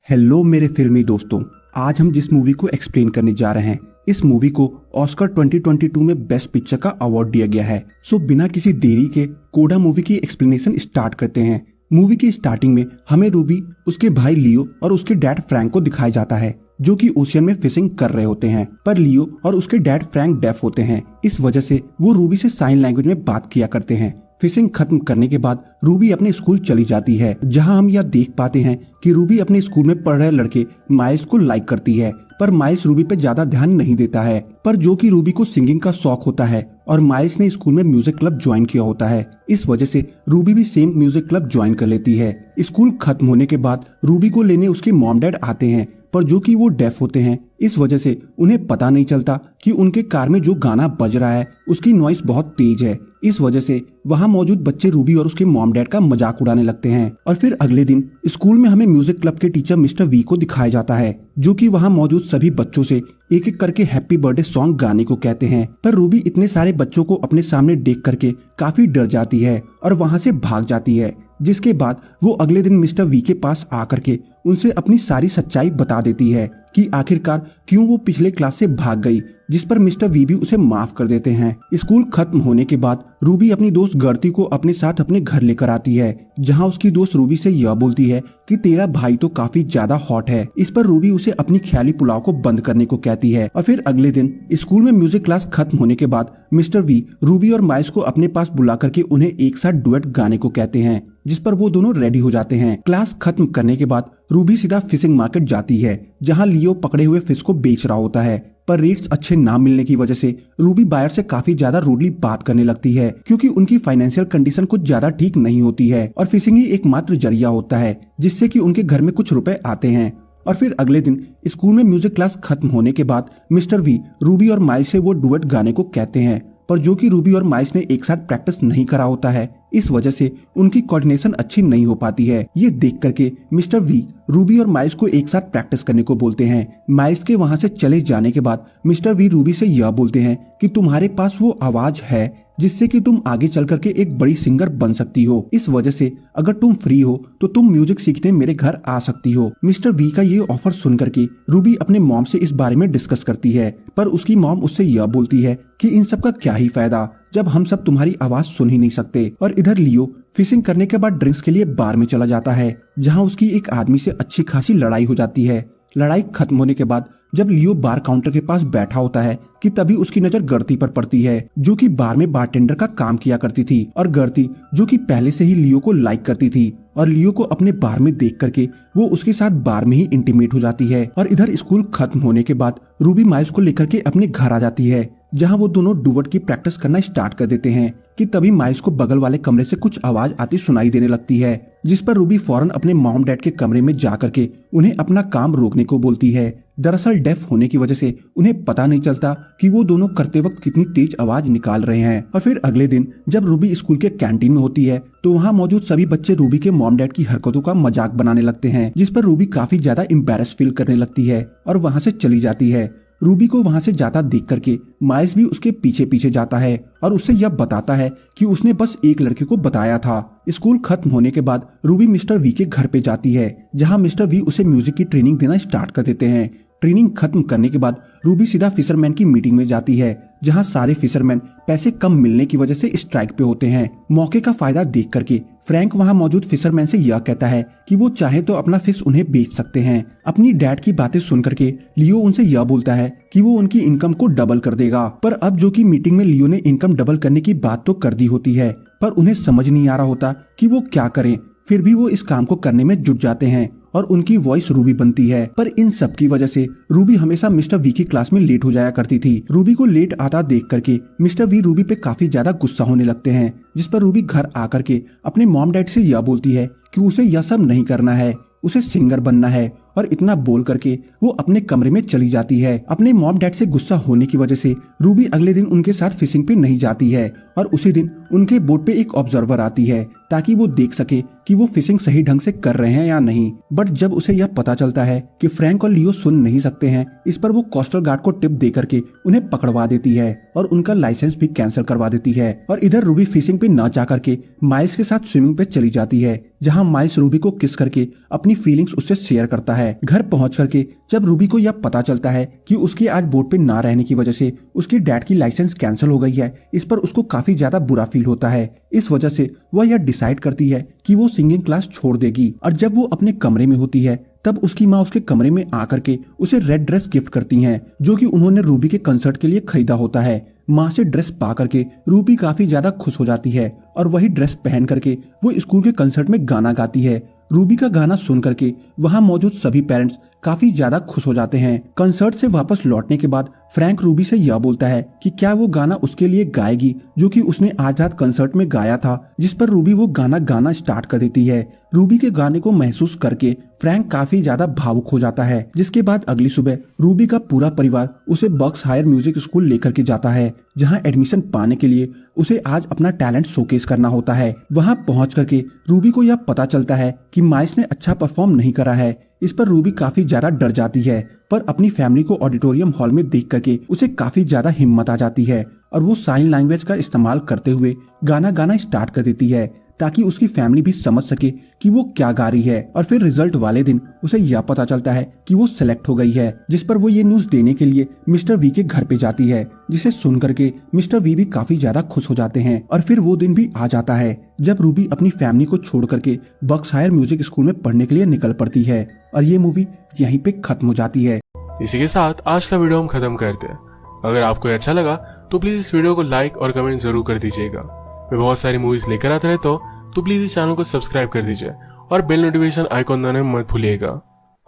Hello मेरे फिल्मी दोस्तों, आज हम जिस मूवी को एक्सप्लेन करने जा रहे हैं इस मूवी को ऑस्कर 2022 में बेस्ट पिक्चर का अवार्ड दिया गया है। सो बिना किसी देरी के कोडा मूवी की एक्सप्लेनेशन स्टार्ट करते हैं। मूवी की स्टार्टिंग में हमें रूबी, उसके भाई लियो और उसके डैड फ्रैंक को दिखाया जाता है जो कि ओशियन में फिशिंग कर रहे होते हैं। पर लियो और उसके डैड फ्रैंक डेफ होते हैं, इस वजह से वो रूबी से साइन लैंग्वेज में बात किया करते हैं। फिशिंग खत्म करने के बाद रूबी अपने स्कूल चली जाती है, जहां हम यह देख पाते हैं कि रूबी अपने स्कूल में पढ़ रहे लड़के माइल्स को लाइक करती है। पर माइल्स रूबी पे ज्यादा ध्यान नहीं देता है, पर जो कि रूबी को सिंगिंग का शौक होता है और माइल्स ने स्कूल में म्यूजिक क्लब ज्वाइन किया होता है, इस वजह से रूबी भी सेम म्यूजिक क्लब ज्वाइन कर लेती है। स्कूल खत्म होने के बाद रूबी को लेने उसके मॉम डैड आते हैं, पर जो कि वो डेफ होते हैं, इस वजह से उन्हें पता नहीं चलता कि उनके कार में जो गाना बज रहा है उसकी नॉइस बहुत तेज है। इस वजह से वहाँ मौजूद बच्चे रूबी और उसके मॉम डैड का मजाक उड़ाने लगते हैं। और फिर अगले दिन स्कूल में हमें म्यूजिक क्लब के टीचर मिस्टर वी को दिखाया जाता है, जो कि वहाँ मौजूद सभी बच्चों से एक एक करके हैप्पी बर्थडे सॉन्ग गाने को कहते हैं। पर रूबी इतने सारे बच्चों को अपने सामने देख करके काफी डर जाती है और वहाँ से भाग जाती है, जिसके बाद वो अगले दिन मिस्टर वी के पास आकर के उनसे अपनी सारी सच्चाई बता देती है कि आखिरकार क्यों वो पिछले क्लास से भाग गई, जिस पर मिस्टर वी भी उसे माफ कर देते हैं। स्कूल खत्म होने के बाद रूबी अपनी दोस्त गर्ती को अपने साथ अपने घर लेकर आती है, जहां उसकी दोस्त रूबी से यह बोलती है कि तेरा भाई तो काफी ज्यादा हॉट है। इस पर रूबी उसे अपनी ख्याली पुलाव को बंद करने को कहती है। और फिर अगले दिन स्कूल में म्यूजिक क्लास खत्म होने के बाद मिस्टर वी रूबी और माइल्स को अपने पास बुला करके उन्हें एक साथ डुएट गाने को कहते हैं, जिस पर वो दोनों रेडी हो जाते हैं। क्लास खत्म करने के बाद रूबी सीधा फिशिंग मार्केट जाती है, जहां लियो पकड़े हुए फिश को बेच रहा होता है। पर रेट्स अच्छे ना मिलने की वजह से रूबी बायर से काफी ज्यादा रूडली बात करने लगती है, क्योंकि उनकी फाइनेंशियल कंडीशन कुछ ज्यादा ठीक नहीं होती है और फिशिंग ही एकमात्र जरिया होता है जिससे कि उनके घर में कुछ रुपए आते हैं। और फिर अगले दिन स्कूल में म्यूजिक क्लास खत्म होने के बाद मिस्टर वी रूबी और माइल्स से वो डुएट गाने को कहते हैं, पर जो कि रूबी और माइल्स ने एक साथ प्रैक्टिस नहीं करा होता है, इस वजह से उनकी कोऑर्डिनेशन अच्छी नहीं हो पाती है। ये देख करके मिस्टर वी रूबी और माइल्स को एक साथ प्रैक्टिस करने को बोलते हैं। माइल्स के वहां से चले जाने के बाद मिस्टर वी रूबी से यह बोलते हैं कि तुम्हारे पास वो आवाज है जिससे कि तुम आगे चल करके एक बड़ी सिंगर बन सकती हो। इस वजह से अगर तुम फ्री हो तो तुम म्यूजिक सीखने मेरे घर आ सकती हो। मिस्टर वी का ये ऑफर सुन करके रूबी अपने मॉम से इस बारे में डिस्कस करती है, पर उसकी मॉम उससे यह बोलती है कि इन सब का क्या ही फायदा जब हम सब तुम्हारी आवाज सुन ही नहीं सकते। और इधर लियो फिशिंग करने के बाद ड्रिंक्स के लिए बार में चला जाता है, जहाँ उसकी एक आदमी से अच्छी खासी लड़ाई हो जाती है। लड़ाई खत्म होने के बाद जब लियो बार काउंटर के पास बैठा होता है कि तभी उसकी नजर गर्ती पर पड़ती है, जो कि बार में बारटेंडर का काम किया करती थी। और गर्ती जो कि पहले से ही लियो को लाइक करती थी और लियो को अपने बार में देख करके वो उसके साथ बार में ही इंटीमेट हो जाती है। और इधर स्कूल खत्म होने के बाद रूबी माइल्स को लेकर के अपने घर आ जाती है, जहां वो दोनों डुएट की प्रैक्टिस करना स्टार्ट कर देते हैं कि तभी माइल्स को बगल वाले कमरे से कुछ आवाज आती सुनाई देने लगती है, जिस पर रूबी फौरन अपने मॉम डैड के कमरे में जा करके उन्हें अपना काम रोकने को बोलती है। दरअसल डेफ होने की वजह से उन्हें पता नहीं चलता कि वो दोनों करते वक्त कितनी तेज आवाज निकाल रहे हैं। और फिर अगले दिन जब रूबी स्कूल के कैंटीन में होती है तो वहाँ मौजूद सभी बच्चे रूबी के मॉम डैड की हरकतों का मजाक बनाने लगते हैं, जिस पर रूबी काफी ज्यादा एम्बैरेस फील करने लगती है और वहाँ से चली जाती है। रूबी को वहां से जाता देख करके माइल्स भी उसके पीछे पीछे जाता है और उससे यह बताता है कि उसने बस एक लड़के को बताया था। स्कूल खत्म होने के बाद रूबी मिस्टर वी के घर पे जाती है, जहां मिस्टर वी उसे म्यूजिक की ट्रेनिंग देना स्टार्ट कर देते हैं। ट्रेनिंग खत्म करने के बाद रूबी सीधा फिशरमैन की मीटिंग में जाती है, जहां सारे फिशरमैन पैसे कम मिलने की वजह से स्ट्राइक पे होते हैं। मौके का फायदा देख करके फ्रैंक वहां मौजूद फिशरमैन से यह कहता है कि वो चाहे तो अपना फिश उन्हें बेच सकते हैं। अपनी डैड की बातें सुन करके लियो उनसे यह बोलता है कि वो उनकी इनकम को डबल कर देगा। पर अब जो कि मीटिंग में लियो ने इनकम डबल करने की बात तो कर दी होती है, पर उन्हें समझ नहीं आ रहा होता कि वो क्या करें। फिर भी वो इस काम को करने में जुट जाते हैं और उनकी वॉइस रूबी बनती है। पर इन सब की वजह से रूबी हमेशा मिस्टर वी की क्लास में लेट हो जाया करती थी। रूबी को लेट आता देख करके मिस्टर वी रूबी पे काफी ज्यादा गुस्सा होने लगते हैं, जिस पर रूबी घर आकर के अपने मॉम डैड से यह बोलती है कि उसे यह सब नहीं करना है, उसे सिंगर बनना है। और इतना बोल करके वो अपने कमरे में चली जाती है। अपने मॉम डैड से गुस्सा होने की वजह से रूबी अगले दिन उनके साथ फिशिंग पे नहीं जाती है और उसी दिन उनके बोट पे एक ऑब्जर्वर आती है ताकि वो देख सके कि वो फिशिंग सही ढंग से कर रहे हैं या नहीं। बट जब उसे यह पता चलता है कि फ्रैंक और लियो सुन नहीं सकते हैं, इस पर वो कोस्टल गार्ड को टिप दे करके उन्हें पकड़वा देती है और उनका लाइसेंस भी कैंसिल करवा देती है। और इधर रूबी फिशिंग पे न जा करके माइल्स के साथ स्विमिंग पे चली जाती है, जहाँ माइल्स रूबी को किस करके अपनी फीलिंग्स उससे शेयर करता है। है। घर पहुंच करके जब रूबी को यह पता चलता है कि उसके आज बोर्ड पे ना रहने की वजह से उसके डैड की लाइसेंस कैंसिल हो गई है, इस पर उसको काफी ज्यादा बुरा फील होता है। इस वजह से वह यह डिसाइड करती है कि वो सिंगिंग क्लास छोड़ देगी। और जब वो अपने कमरे में होती है तब उसकी माँ उसके कमरे में आकर के उसे रेड ड्रेस गिफ्ट करती हैं, जो कि उन्होंने रूबी के कंसर्ट के लिए खरीदा होता है। माँ से ड्रेस पा करके रूबी काफी ज्यादा खुश हो जाती है और वही ड्रेस पहन करके वो स्कूल के कंसर्ट में गाना गाती है। रूबी का गाना सुन करके वहाँ मौजूद सभी पेरेंट्स काफी ज्यादा खुश हो जाते हैं। कंसर्ट से वापस लौटने के बाद फ्रैंक रूबी से यह बोलता है कि क्या वो गाना उसके लिए गाएगी जो कि उसने आज रात कंसर्ट में गाया था, जिस पर रूबी वो गाना गाना स्टार्ट कर देती है। रूबी के गाने को महसूस करके फ्रैंक काफी ज्यादा भावुक हो जाता है। जिसके बाद अगली सुबह रूबी का पूरा परिवार उसे बक्स हायर म्यूजिक स्कूल लेकर के जाता है, जहां एडमिशन पाने के लिए उसे आज अपना टैलेंट शोकेस करना होता है। वहां पहुंच करके रूबी को यह पता चलता है कि माइस ने अच्छा परफॉर्म नहीं करा है। इस पर रूबी काफी ज्यादा डर जाती है, पर अपनी फैमिली को ऑडिटोरियम हॉल में देख करके उसे काफी ज्यादा हिम्मत आ जाती है और वो साइन लैंग्वेज का इस्तेमाल करते हुए गाना गाना स्टार्ट कर देती है, ताकि उसकी फैमिली भी समझ सके कि वो क्या गा रही है। और फिर रिजल्ट वाले दिन उसे यह पता चलता है कि वो सेलेक्ट हो गई है, जिस पर वो ये न्यूज देने के लिए मिस्टर वी के घर पे जाती है, जिसे सुन करके मिस्टर वी भी काफी ज्यादा खुश हो जाते हैं। और फिर वो दिन भी आ जाता है जब रूबी अपनी फैमिली को छोड़ करके बक्स हायर म्यूजिक स्कूल में पढ़ने के लिए निकल पड़ती है और ये मूवी यहीं पे खत्म हो जाती है। इसी के साथ आज का वीडियो हम खत्म करते हैं। अगर आपको अच्छा लगा तो प्लीज इस वीडियो को लाइक और कमेंट जरूर कर दीजिएगा। मैं बहुत सारी मूवीज लेकर आता रहता हूँ, तो प्लीज इस चैनल को सब्सक्राइब कर दीजिए और बेल नोटिफिकेशन आइकॉन दबाना मत भूलिएगा।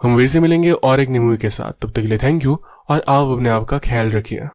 हम फिर से मिलेंगे और एक नई मूवी के साथ। तब तक के लिए थैंक यू और आप अपने आप का ख्याल रखिए।